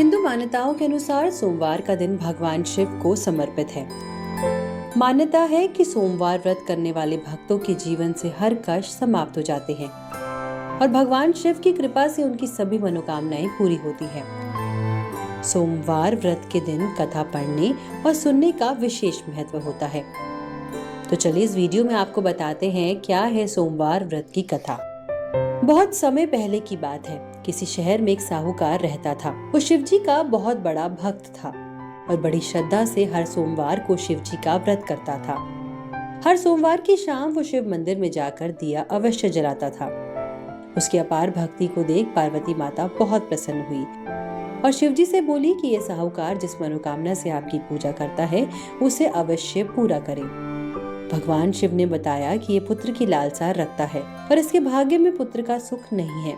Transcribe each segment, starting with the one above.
हिंदू मान्यताओं के अनुसार सोमवार का दिन भगवान शिव को समर्पित है। मान्यता है कि सोमवार व्रत करने वाले भक्तों के जीवन से हर कष्ट समाप्त हो जाते हैं और भगवान शिव की कृपा से उनकी सभी मनोकामनाएं पूरी होती है। सोमवार व्रत के दिन कथा पढ़ने और सुनने का विशेष महत्व होता है। तो चलिए इस वीडियो में आपको बताते हैं क्या है सोमवार व्रत की कथा। बहुत समय पहले की बात है। किसी शहर में एक साहूकार रहता था। वो शिवजी का बहुत बड़ा भक्त था और बड़ी श्रद्धा से हर सोमवार को शिवजी का व्रत करता था। हर सोमवार की शाम वो शिव मंदिर में जाकर दिया अवश्य जलाता था। उसकी अपार भक्ति को देख पार्वती माता बहुत प्रसन्न हुई और शिवजी से बोली कि ये साहूकार जिस मनोकामना से आपकी पूजा करता है उसे अवश्य पूरा करे। भगवान शिव ने बताया कि ये पुत्र की लालसा रखता है पर इसके भाग्य में पुत्र का सुख नहीं है।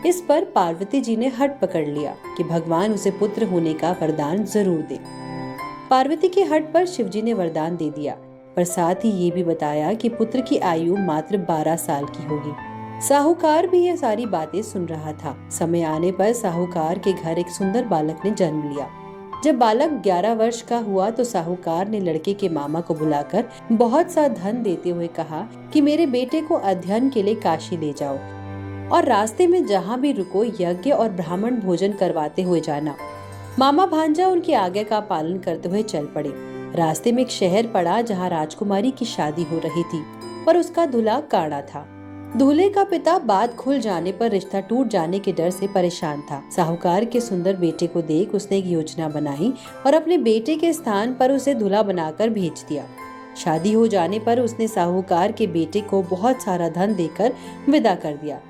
इस पर पार्वती जी ने हठ पकड़ लिया कि भगवान उसे पुत्र होने का वरदान जरूर दे। पार्वती के हठ पर शिवजी ने वरदान दे दिया पर साथ ही ये भी बताया कि पुत्र की आयु मात्र 12 साल की होगी। साहूकार भी ये सारी बातें सुन रहा था। समय आने पर साहूकार के घर एक सुंदर बालक ने जन्म लिया। जब बालक 11 वर्ष का हुआ तो साहूकार ने लड़के के मामा को बुलाकर बहुत सा धन देते हुए कहा कि मेरे बेटे को अध्ययन के लिए काशी ले जाओ और रास्ते में जहाँ भी रुको यज्ञ और ब्राह्मण भोजन करवाते हुए जाना। मामा भांजा उनकी आज्ञा का पालन करते हुए चल पड़े। रास्ते में एक शहर पड़ा जहाँ राजकुमारी की शादी हो रही थी पर उसका दूल्हा काड़ा था। दूल्हे का पिता बात खुल जाने पर रिश्ता टूट जाने के डर से परेशान था। साहूकार के सुंदर बेटे को देख उसने एक योजना बनाई और अपने बेटे के स्थान पर उसे दूल्हा बनाकर भेज दिया। शादी हो जाने पर उसने साहूकार के बेटे को बहुत सारा धन देकर विदा कर दिया।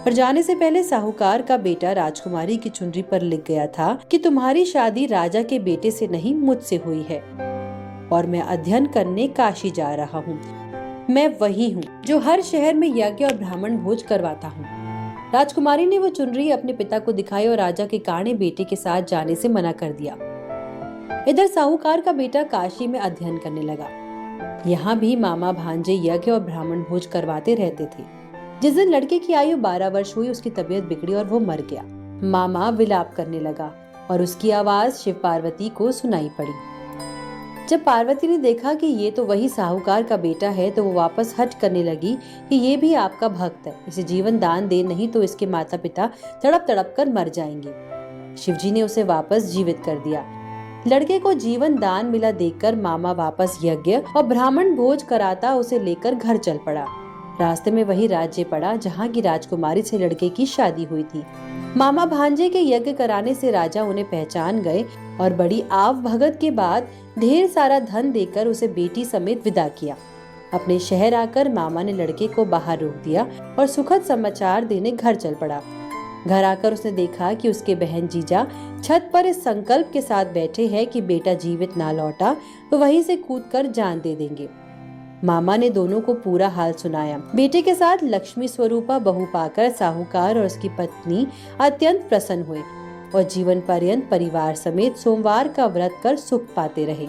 पर जाने से पहले साहूकार का बेटा राजकुमारी की चुनरी पर लिख गया था कि तुम्हारी शादी राजा के बेटे से नहीं मुझसे हुई है और मैं अध्ययन करने काशी जा रहा हूँ। मैं वही हूँ जो हर शहर में यज्ञ और ब्राह्मण भोज करवाता हूँ। राजकुमारी ने वो चुनरी अपने पिता को दिखाई और राजा के काणे बेटे के साथ जाने से मना कर दिया। इधर साहूकार का बेटा काशी में अध्ययन करने लगा। यहाँ भी मामा भांजे यज्ञ और ब्राह्मण भोज करवाते रहते थे। जिस दिन लड़के की आयु 12 वर्ष हुई उसकी तबीयत बिगड़ी और वो मर गया। मामा विलाप करने लगा और उसकी आवाज शिव पार्वती को सुनाई पड़ी। जब पार्वती ने देखा कि ये तो वही साहूकार का बेटा है तो वो वापस हट करने लगी कि ये भी आपका भक्त है, इसे जीवन दान दे नहीं तो इसके माता पिता तड़प तड़प कर मर जाएंगे। शिवजी ने उसे वापस जीवित कर दिया। लड़के को जीवन दान मिला देखकर मामा वापस यज्ञ और ब्राह्मण भोज कराता उसे लेकर घर चल पड़ा। रास्ते में वही राज्य पड़ा जहाँ की राजकुमारी से लड़के की शादी हुई थी। मामा भांजे के यज्ञ कराने से राजा उन्हें पहचान गए और बड़ी आव भगत के बाद ढेर सारा धन देकर उसे बेटी समेत विदा किया। अपने शहर आकर मामा ने लड़के को बाहर रोक दिया और सुखद समाचार देने घर चल पड़ा। घर आकर उसने देखा कि उसके बहन जीजा छत पर इस संकल्प के साथ बैठे हैं कि बेटा जीवित ना लौटा तो वहीं से कूदकर जान दे देंगे। मामा ने दोनों को पूरा हाल सुनाया। बेटे के साथ लक्ष्मी स्वरूपा बहू पाकर साहूकार और उसकी पत्नी अत्यंत प्रसन्न हुए और जीवन पर्यंत परिवार समेत सोमवार का व्रत कर सुख पाते रहे।